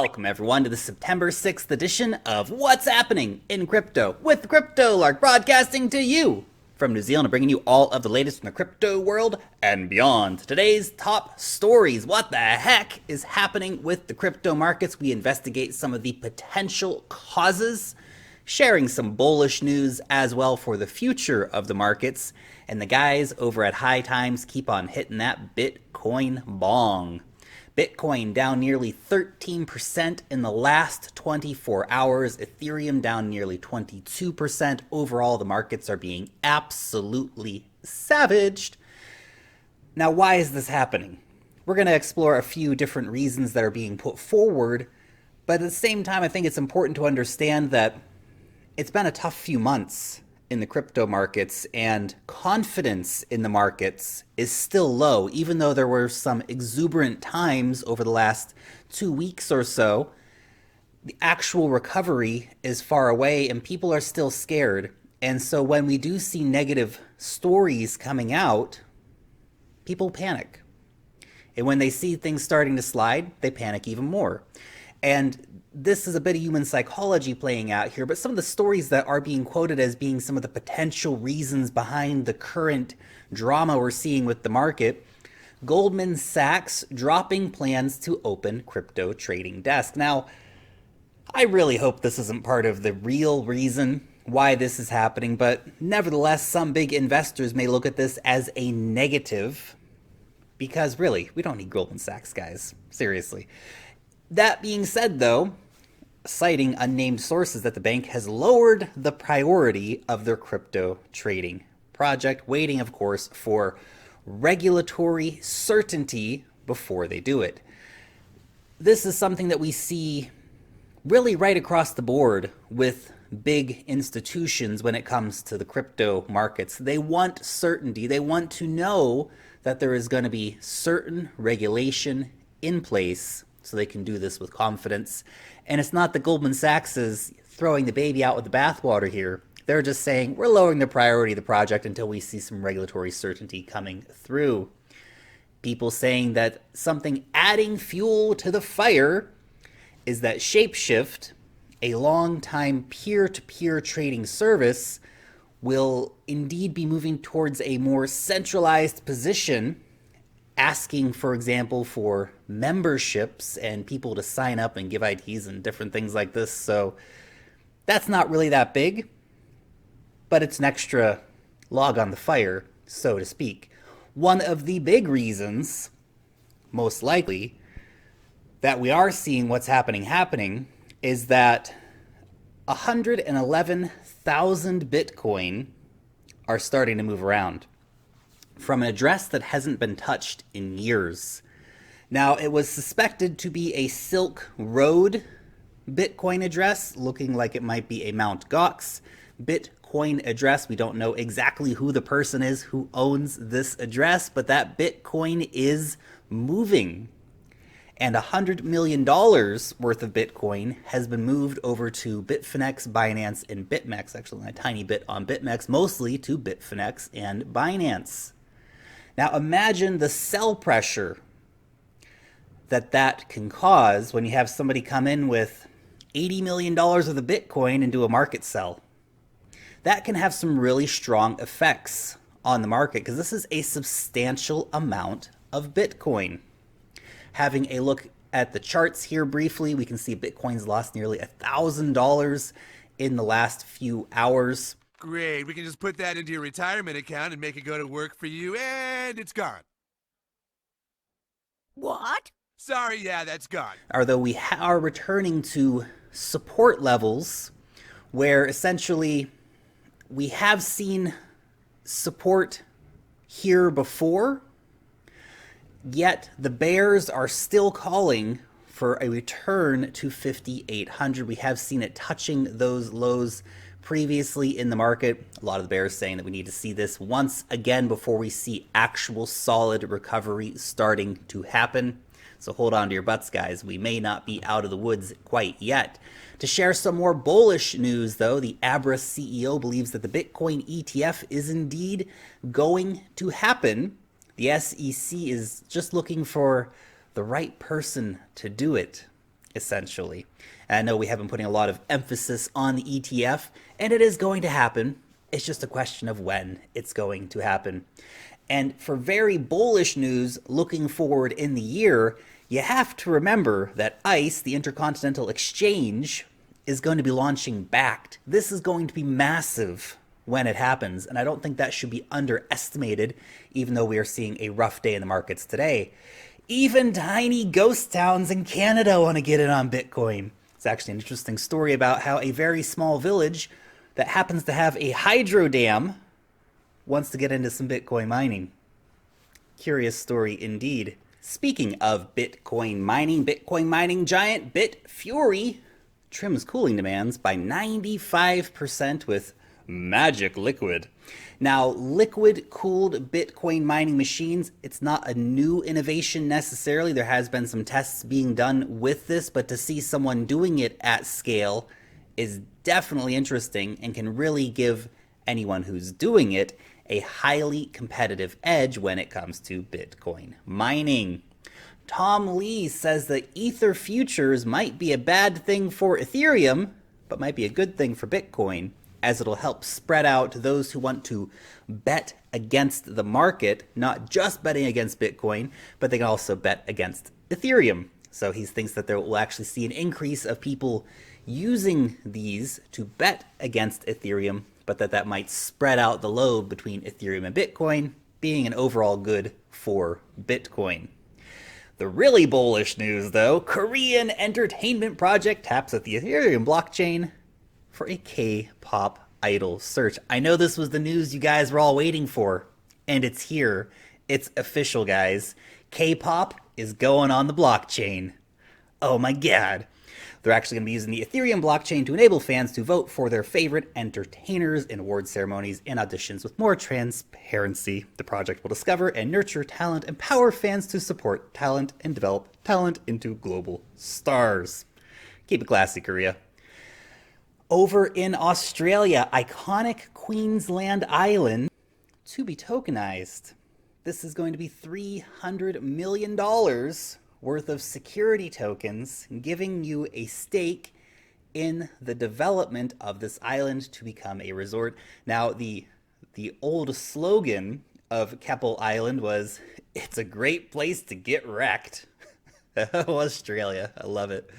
Welcome everyone to the September 6th edition of What's Happening in Crypto with Crypto Lark, broadcasting to you from New Zealand, bringing you all of the latest from the crypto world and beyond. Today's top stories: what the heck is happening with the crypto markets? We investigate some of the potential causes, sharing some bullish news as well for the future of the markets, and the guys over at High Times keep on hitting that Bitcoin bong. Bitcoin down nearly 13% in the last 24 hours. Ethereum down nearly 22%. Overall, the markets are being absolutely savaged. Now, why is this happening? We're going to explore a few different reasons that are being put forward, but at the same time, I think it's important to understand that it's been a tough few months in the crypto markets, and confidence in the markets is still low, even though there were some exuberant times over the last 2 weeks or so. The actual recovery is far away and people are still scared. And so when we do see negative stories coming out, people panic. And when they see things starting to slide, they panic even more. And this is a bit of human psychology playing out here, but some of the stories that are being quoted as being some of the potential reasons behind the current drama we're seeing with the market: Goldman Sachs dropping plans to open crypto trading desk. Now, I really hope this isn't part of the real reason why this is happening, but nevertheless, some big investors may look at this as a negative, because really, we don't need Goldman Sachs, guys. Seriously. That being said, though, citing unnamed sources, that the bank has lowered the priority of their crypto trading project, waiting, of course, for regulatory certainty before they do it. This is something that we see really right across the board with big institutions when it comes to the crypto markets. They want certainty. They want to know that there is going to be certain regulation in place so they can do this with confidence. And it's not that Goldman Sachs is throwing the baby out with the bathwater here. They're just saying, we're lowering the priority of the project until we see some regulatory certainty coming through. People saying that something adding fuel to the fire is that Shapeshift, a long-time peer-to-peer trading service, will indeed be moving towards a more centralized position, asking, for example, for memberships and people to sign up and give IDs and different things like this. So that's not really that big, but it's an extra log on the fire, so to speak. One of the big reasons, most likely, that we are seeing what's happening is that 111,000 Bitcoin are starting to move around from an address that hasn't been touched in years. Now, it was suspected to be a Silk Road Bitcoin address, looking like it might be a Mt. Gox Bitcoin address. We don't know exactly who the person is who owns this address, but that Bitcoin is moving. And $100 million worth of Bitcoin has been moved over to Bitfinex, Binance, and BitMEX. Actually, a tiny bit on BitMEX, mostly to Bitfinex and Binance. Now imagine the sell pressure that can cause when you have somebody come in with $80 million of the Bitcoin and do a market sell. That can have some really strong effects on the market, because this is a substantial amount of Bitcoin. Having a look at the charts here briefly, we can see Bitcoin's lost nearly $1,000 in the last few hours. Great, we can just put that into your retirement account and make it go to work for you, and it's gone. What? Sorry, yeah, that's gone. Although we are returning to support levels where essentially we have seen support here before, yet the bears are still calling for a return to 5,800. We have seen it touching those lows previously in the market. A lot of the bears saying that we need to see this once again before we see actual solid recovery starting to happen. So hold on to your butts, guys. We may not be out of the woods quite yet. To share some more bullish news, though, the Abra CEO believes that the Bitcoin ETF is indeed going to happen. The SEC is just looking for the right person to do it. essentially. And I know we have been putting a lot of emphasis on the ETF, and it is going to happen. It's just a question of when it's going to happen. And for very bullish news looking forward in the year, you have to remember that ICE, the Intercontinental Exchange, is going to be launching Bakkt. This is going to be massive when it happens, and I don't think that should be underestimated, even though we are seeing a rough day in the markets today. Even tiny ghost towns in Canada want to get in on Bitcoin. It's actually an interesting story about how a very small village that happens to have a hydro dam wants to get into some Bitcoin mining. Curious story indeed. Speaking of Bitcoin mining giant Bitfury trims cooling demands by 95% with Magic Liquid. Now, liquid-cooled Bitcoin mining machines, it's not a new innovation necessarily. There has been some tests being done with this, but to see someone doing it at scale is definitely interesting and can really give anyone who's doing it a highly competitive edge when it comes to Bitcoin mining. Tom Lee says that Ether futures might be a bad thing for Ethereum, but might be a good thing for Bitcoin, as it'll help spread out those who want to bet against the market, not just betting against Bitcoin, but they can also bet against Ethereum. So he thinks that there will actually see an increase of people using these to bet against Ethereum, but that might spread out the load between Ethereum and Bitcoin, being an overall good for Bitcoin. The really bullish news, though, Korean entertainment project taps at the Ethereum blockchain for a K-pop idol search. I know this was the news you guys were all waiting for, and it's here. It's official, guys. K-pop is going on the blockchain. Oh my god. They're actually going to be using the Ethereum blockchain to enable fans to vote for their favorite entertainers in award ceremonies and auditions with more transparency. The project will discover and nurture talent, empower fans to support talent, and develop talent into global stars. Keep it classy, Korea. Over in Australia, iconic Queensland Island to be tokenized. This is going to be $300 million worth of security tokens, giving you a stake in the development of this island to become a resort. Now, the old slogan of Keppel Island was, "It's a great place to get wrecked." Australia, I love it.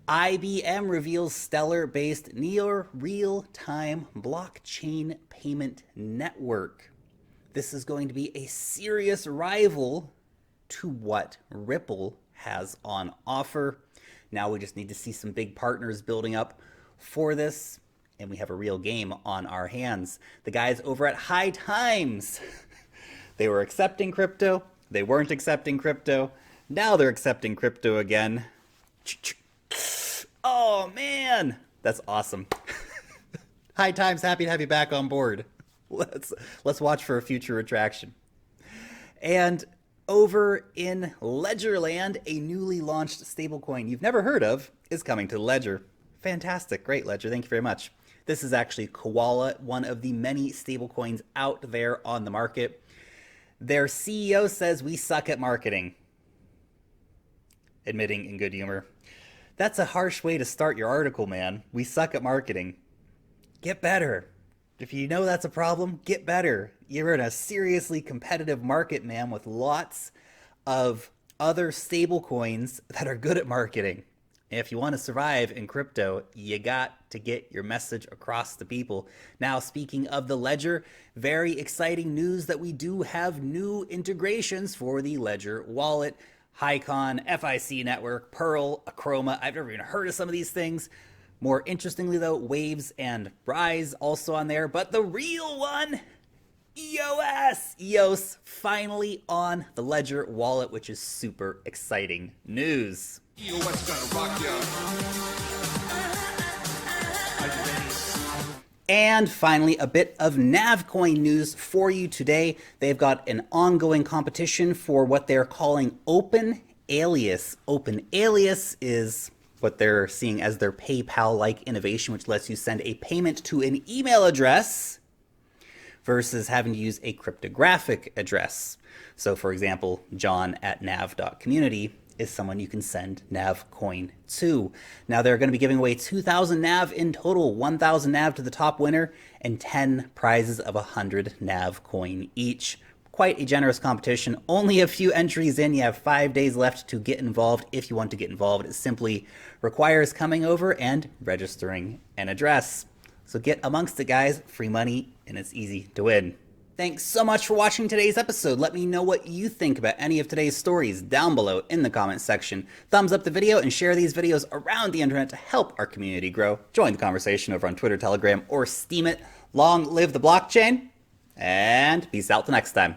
IBM reveals Stellar-based near real-time blockchain payment network. This is going to be a serious rival to what Ripple has on offer. Now we just need to see some big partners building up for this, and we have a real game on our hands. The guys over at High Times, they were accepting crypto, they weren't accepting crypto, now they're accepting crypto again. Oh man, that's awesome. High Times, happy to have you back on board. Let's watch for a future retraction. And over in Ledgerland, a newly launched stablecoin you've never heard of is coming to Ledger. Fantastic, great Ledger, thank you very much. This is actually Koala, one of the many stablecoins out there on the market. Their CEO says we suck at marketing. Admitting in good humor. That's a harsh way to start your article, man. We suck at marketing. Get better. If you know that's a problem, get better. You're in a seriously competitive market, man, with lots of other stable coins that are good at marketing. And if you want to survive in crypto, you got to get your message across to people. Now, speaking of the Ledger, very exciting news that we do have new integrations for the Ledger wallet. Hycon, FIC Network, Pearl, Acroma. I've never even heard of some of these things. More interestingly, though, Waves and Rise also on there. But the real one, EOS. EOS finally on the Ledger wallet, which is super exciting news. EOS gonna rock ya. And finally, a bit of Navcoin news for you today. They've got an ongoing competition for what they're calling Open Alias. Open Alias is what they're seeing as their PayPal-like innovation, which lets you send a payment to an email address versus having to use a cryptographic address. So for example, John at nav.community is someone you can send Nav coin to. Now they're going to be giving away 2,000 Nav in total, 1,000 Nav to the top winner, and 10 prizes of 100 Nav coin each. Quite a generous competition. Only a few entries in. You have 5 days left to get involved if you want to get involved. It simply requires coming over and registering an address. So get amongst it, guys. Free money, and it's easy to win. Thanks so much for watching today's episode. Let me know what you think about any of today's stories down below in the comments section. Thumbs up the video and share these videos around the internet to help our community grow. Join the conversation over on Twitter, Telegram, or Steam it. Long live the blockchain, and peace out till next time.